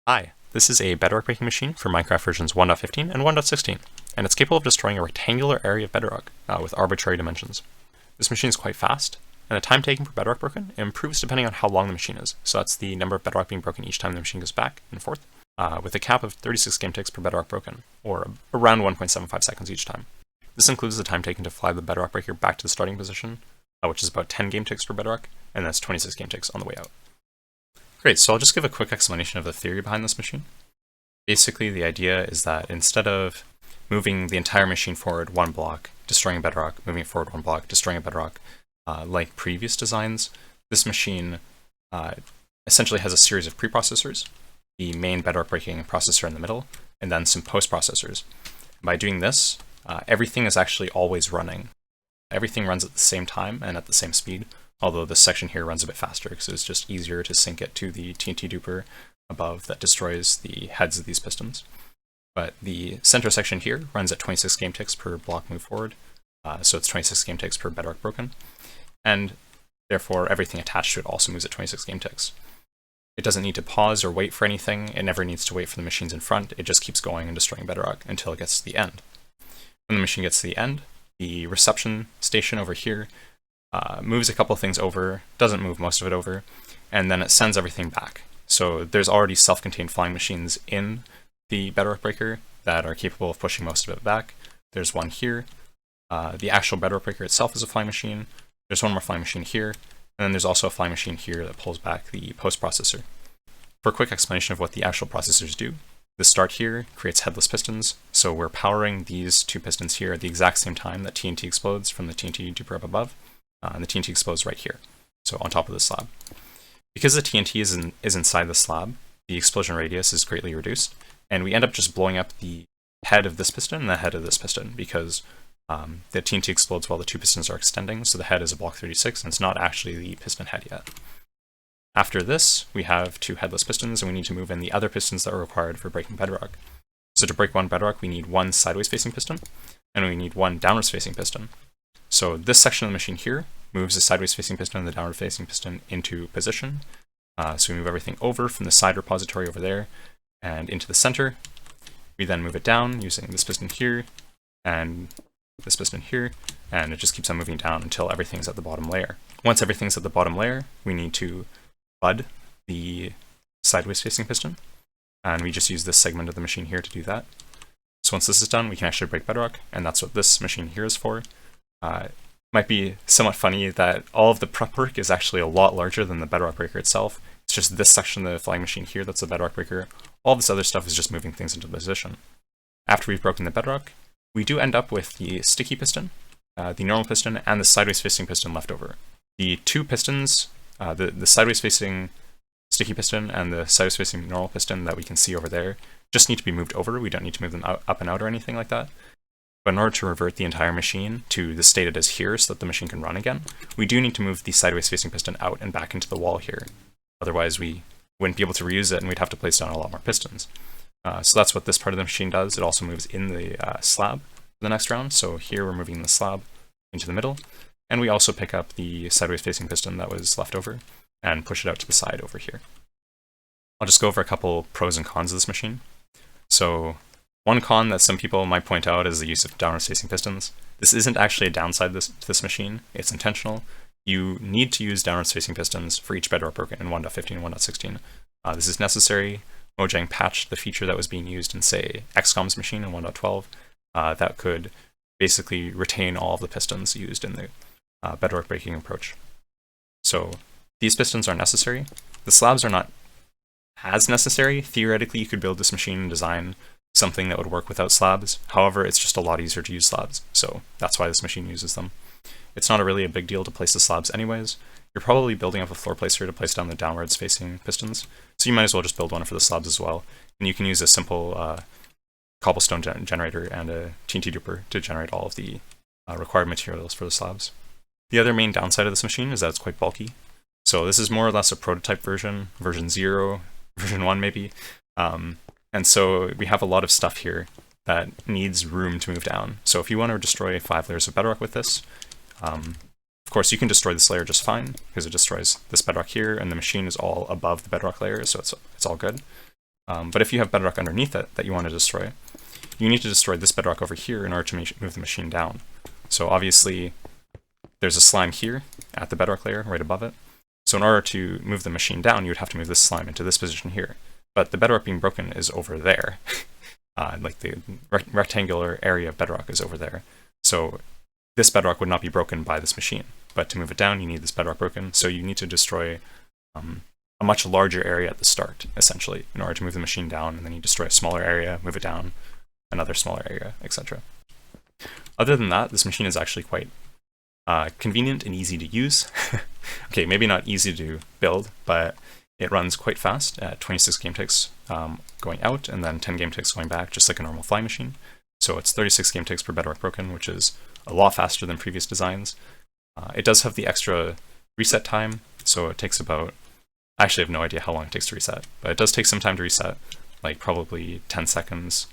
Hi, this is a bedrock breaking machine for Minecraft versions 1.15 and 1.16, and it's capable of destroying a rectangular area of bedrock with arbitrary dimensions. This machine is quite fast, and the time taken per bedrock broken improves depending on how long the machine is, so that's the number of bedrock being broken each time the machine goes back and forth, with a cap of 36 game ticks per bedrock broken, or around 1.75 seconds each time. This includes the time taken to fly the bedrock breaker back to the starting position, which is about 10 game ticks per bedrock, and that's 26 game ticks on the way out. Great, so I'll just give a quick explanation of the theory behind this machine. Basically, the idea is that instead of moving the entire machine forward one block, destroying a bedrock, moving it forward one block, destroying a bedrock, like previous designs, this machine essentially has a series of preprocessors, the main bedrock breaking processor in the middle, and then some post-processors. By doing this, everything is actually always running. Everything runs at the same time and at the same speed, although this section here runs a bit faster because it's just easier to sync it to the TNT duper above that destroys the heads of these pistons. But the center section here runs at 26 game ticks per block move forward, so it's 26 game ticks per bedrock broken, and therefore everything attached to it also moves at 26 game ticks. It doesn't need to pause or wait for anything, it never needs to wait for the machines in front, it just keeps going and destroying bedrock until it gets to the end. When the machine gets to the end, the reception station over here moves a couple things over, doesn't move most of it over, and then it sends everything back. So there's already self-contained flying machines in the bedrock breaker that are capable of pushing most of it back. There's one here. The actual bedrock breaker itself is a flying machine. There's one more flying machine here, and then there's also a flying machine here that pulls back the post-processor. For a quick explanation of what the actual processors do, the start here creates headless pistons, so we're powering these two pistons here at the exact same time that TNT explodes from the TNT duper up above. And the TNT explodes right here, so on top of the slab. Because the TNT is inside the slab, the explosion radius is greatly reduced, and we end up just blowing up the head of this piston and the head of this piston, because the TNT explodes while the two pistons are extending, so the head is a block 36, and it's not actually the piston head yet. After this, we have two headless pistons, and we need to move in the other pistons that are required for breaking bedrock. So to break one bedrock, we need one sideways facing piston, and we need one downwards facing piston. So this section of the machine here moves the sideways facing piston and the downward facing piston into position. So we move everything over from the side repository over there and into the center. We then move it down using this piston here and this piston here, and it just keeps on moving down until everything's at the bottom layer. Once everything's at the bottom layer, we need to bud the sideways facing piston, and we just use this segment of the machine here to do that. So once this is done, we can actually break bedrock, and that's what this machine here is for. It might be somewhat funny that all of the prep work is actually a lot larger than the bedrock breaker itself. It's just this section of the flying machine here that's the bedrock breaker. All this other stuff is just moving things into position. After we've broken the bedrock, we do end up with the sticky piston, the normal piston, and the sideways facing piston left over. The two pistons, the sideways facing sticky piston and the sideways facing normal piston that we can see over there, just need to be moved over. We don't need to move them up and out or anything like that. But in order to revert the entire machine to the state it is here so that the machine can run again, we do need to move the sideways facing piston out and back into the wall here. Otherwise we wouldn't be able to reuse it and we'd have to place down a lot more pistons. So that's what this part of the machine does. It also moves in the slab for the next round. So here we're moving the slab into the middle, and we also pick up the sideways facing piston that was left over and push it out to the side over here. I'll just go over a couple pros and cons of this machine. So one con that some people might point out is the use of downward facing pistons. This isn't actually a downside to this machine, it's intentional. You need to use downward facing pistons for each bedrock broken in 1.15 and 1.16. This is necessary. Mojang patched the feature that was being used in, say, XCOM's machine in 1.12 that could basically retain all of the pistons used in the bedrock breaking approach. So these pistons are necessary. The slabs are not as necessary. Theoretically, you could build this machine and design something that would work without slabs. However, it's just a lot easier to use slabs, so that's why this machine uses them. It's not really a big deal to place the slabs anyways. You're probably building up a floor placer to place down the downwards facing pistons, so you might as well just build one for the slabs as well. And you can use a simple cobblestone generator and a TNT duper to generate all of the required materials for the slabs. The other main downside of this machine is that it's quite bulky. So this is more or less a prototype version, version 0, version 1 maybe. And so we have a lot of stuff here that needs room to move down. So if you want to destroy 5 layers of bedrock with this, of course you can destroy this layer just fine, because it destroys this bedrock here, and the machine is all above the bedrock layer, so it's all good. But if you have bedrock underneath it that you want to destroy, you need to destroy this bedrock over here in order to move the machine down. So obviously, there's a slime here at the bedrock layer right above it. So in order to move the machine down, you would have to move this slime into this position here. But the bedrock being broken is over there. Like the rectangular area of bedrock is over there. So this bedrock would not be broken by this machine. But to move it down, you need this bedrock broken. So you need to destroy a much larger area at the start, essentially, in order to move the machine down. And then you destroy a smaller area, move it down, another smaller area, etc. Other than that, this machine is actually quite convenient and easy to use. Okay, maybe not easy to build, but it runs quite fast at 26 game ticks going out, and then 10 game ticks going back, just like a normal fly machine. So it's 36 game ticks per bedrock broken, which is a lot faster than previous designs. It does have the extra reset time, so it takes about, I actually have no idea how long it takes to reset, but it does take some time to reset, like probably 10 seconds,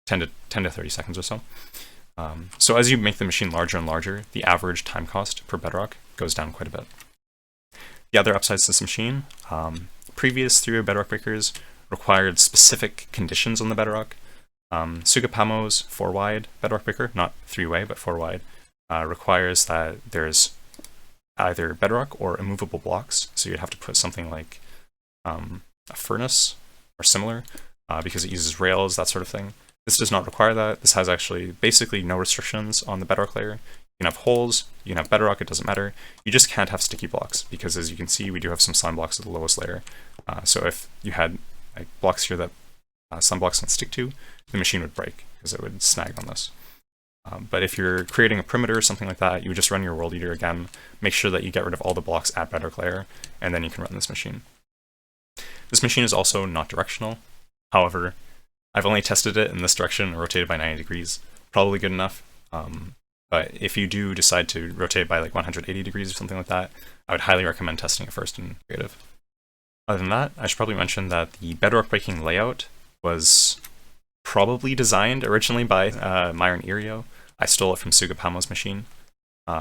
10 to 30 seconds or so. So as you make the machine larger and larger, the average time cost per bedrock goes down quite a bit. The other upsides to this machine, previous three-way bedrock breakers required specific conditions on the bedrock. Sugapamo's 4-wide bedrock breaker, not 3-way, but 4-wide, requires that there's either bedrock or immovable blocks. So you'd have to put something like a furnace or similar, because it uses rails, that sort of thing. This does not require that. This has actually basically no restrictions on the bedrock layer. You can have holes, you can have bedrock, it doesn't matter. You just can't have sticky blocks, because as you can see, we do have some slime blocks at the lowest layer. So if you had like blocks here that slime blocks can stick to, the machine would break, because it would snag on this. But if you're creating a perimeter or something like that, you would just run your world eater again, make sure that you get rid of all the blocks at bedrock layer, and then you can run this machine. This machine is also not directional. However, I've only tested it in this direction and rotated by 90 degrees. Probably good enough. But if you do decide to rotate by like 180 degrees or something like that, I would highly recommend testing it first in creative. Other than that, I should probably mention that the bedrock breaking layout was probably designed originally by Myron Irio. I stole it from Sugapamo's machine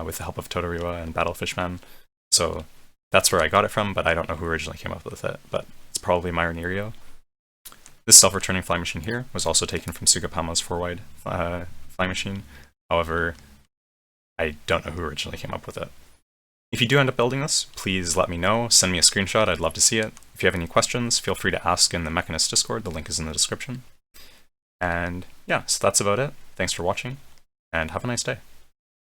with the help of Todoriwa and Battlefishman. So that's where I got it from, but I don't know who originally came up with it, but it's probably Myron Irio. This self-returning fly machine here was also taken from Sugapamo's 4-wide fly machine. However, I don't know who originally came up with it. If you do end up building this, please let me know, send me a screenshot, I'd love to see it. If you have any questions, feel free to ask in the Mechanist Discord, the link is in the description. And yeah, so that's about it. Thanks for watching, and have a nice day.